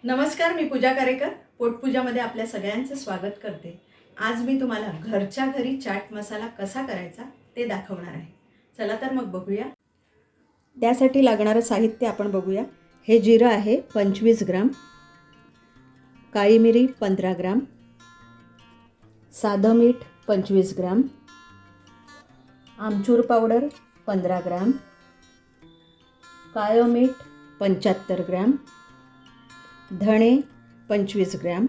नमस्कार, मी पूजा कारेकर. पोटपूजामध्ये आपल्या सगळ्यांचं स्वागत करते. आज मी तुम्हाला घरच्या घरी चाट मसाला कसा करायचा ते दाखवणार आहे. चला तर मग बघूया. त्यासाठी लागणारं साहित्य आपण बघूया. हे जिरं आहे 25 ग्राम, काळी मिरी 15 ग्राम, साधं मीठ 25 ग्राम, आमचूर पावडर 15 ग्राम, काळं मीठ 75 ग्राम, धणे 25 ग्राम,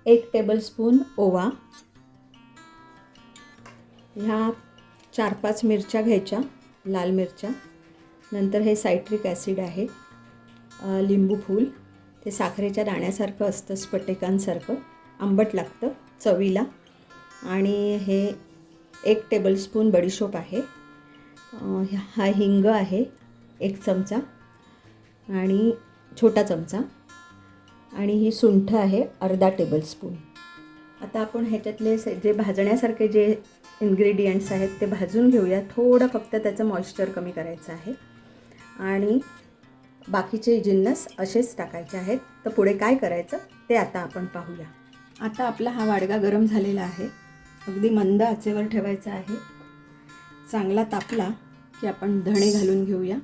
1 टेबलस्पून ओवा, ह्या 4-5 मिरच्या घ्यायच्या, लाल मिरच्या. नंतर हे सायट्रिक ॲसिड आहे, लिंबू फूल. ते साखरेच्या दाण्यासारखं असतं, स्फटिकांसारखं, आंबट लागतं चवीला. आणि हे 1 टेबलस्पून बडीशोप आहे, हा हिंग आहे 1 चमचा आणि छोटा चमचा, आणि ही सुंठ आहे अर्धा टेबलस्पून. आता आपण ह्याच्यातले जे भाजण्यासारखे जे इन्ग्रेडियंट्स आहेत ते भाजून घेऊया. थोडं फक्त त्याचं मॉइश्चर कमी करायचं आहे आणि बाकीचे जिन्नस असेच टाकायचे आहेत. तर पुढे काय करायचं ते आता आपण पाहूया. आता आपला हा वाडगा गरम झालेला आहे. अगदी मंद आचेवर ठेवायचा आहे. चांगला तापला की आपण धणे घालून घेऊया.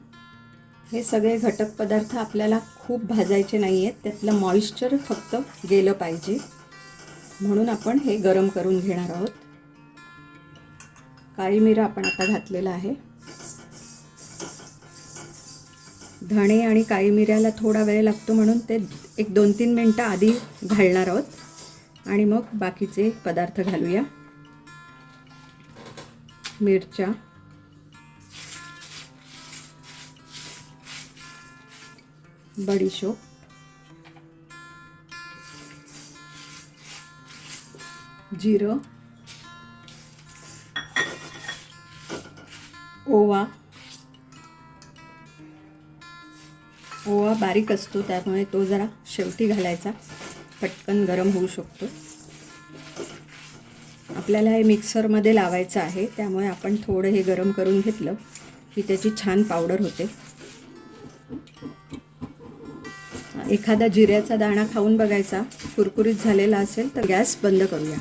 हे सगळे घटक पदार्थ आपल्याला खूप भाजायचे नाही आहेत, त्यातलं मॉइश्चर फक्त गेलं पाहिजे, म्हणून आपण हे गरम करून घेणार आहोत. काळी मिरं आपण आता घातलेलं आहे. धणे आणि काळी मिऱ्याला थोडा वेळ लागतो म्हणून ते 1-2-3 मिनटं आधी घालणार आहोत आणि मग बाकीचे पदार्थ घालूया. मिरच्या, बडीशोप, जिरं, ओवा. ओवा बारीक असतो त्यामुळे तो जरा शेवटी घालायचा, पटकन गरम होऊ शकतो. आपल्याला हे मिक्सरमध्ये लावायचं आहे, त्यामुळे आपण थोडं हे गरम करून घेतलं की त्याची छान पावडर होते. एखादा जिऱ्याचा दाणा खाऊन बघायचा, कुरकुरीत झालेला असेल तर गॅस बंद करूया.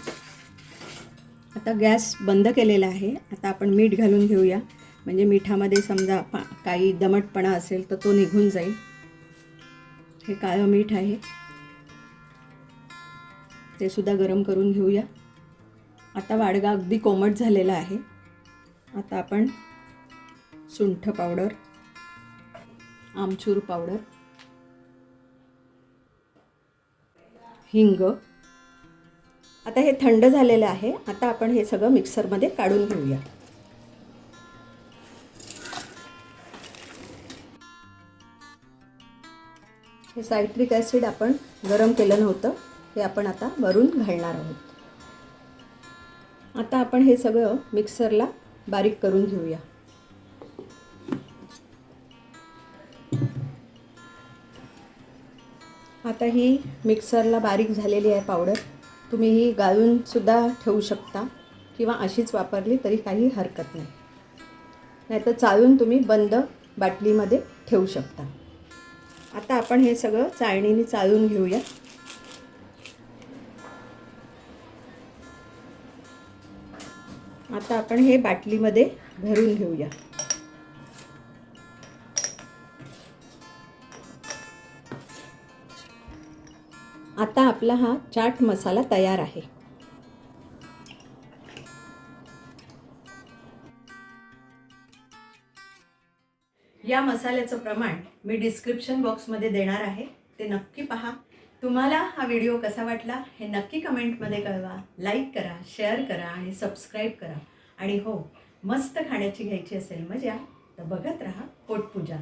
आता गॅस बंद केलेला आहे. आता आपण मीठ घालून घेऊया, म्हणजे मिठामध्ये समजा काही दमटपणा असेल तर तो निघून जाईल. हे काळं मीठ आहे, ते सुद्धा गरम करून घेऊया. आता वाडगा अगदी कोमट झालेला आहे. आता आपण सुंठ पावडर, आमचूर पावडर, हिंग. आता हे थंड झालेलं आहे. आता आपण हे सगळं मिक्सरमध्ये काढून घेऊया. हे सायट्रिक ॲसिड आपण गरम केलं नव्हतं, हे आपण आता वरून घालणार आहोत. आता आपण हे सगळं मिक्सरला बारीक करून घेऊया. आता ही मिक्सरला बारीक झालेली आहे पावडर. तुम्ही ही गाळून सुद्धा ठेवू शकता किंवा अशीच वापरली तरी काही हरकत नाही. नाहीतर चाळून तुम्ही बंद बाटलीमध्ये ठेवू शकता. आता आपण हे सगळं चाळणीने चाळून घेऊया. आता आपण हे बाटलीमध्ये भरून घेऊया. आता आपला हा चाट मसाला तयार आहे. या मसाल्याचं प्रमाण मी डिस्क्रिप्शन बॉक्समध्ये देणार आहे, ते नक्की पहा. तुम्हाला हा व्हिडिओ कसा वाटला हे नक्की कमेंटमध्ये कळवा. लाईक करा, शेअर करा आणि सबस्क्राईब करा. आणि हो, मस्त खाण्याची घ्यायची असेल मजा तर बघत राहा पोटपूजा.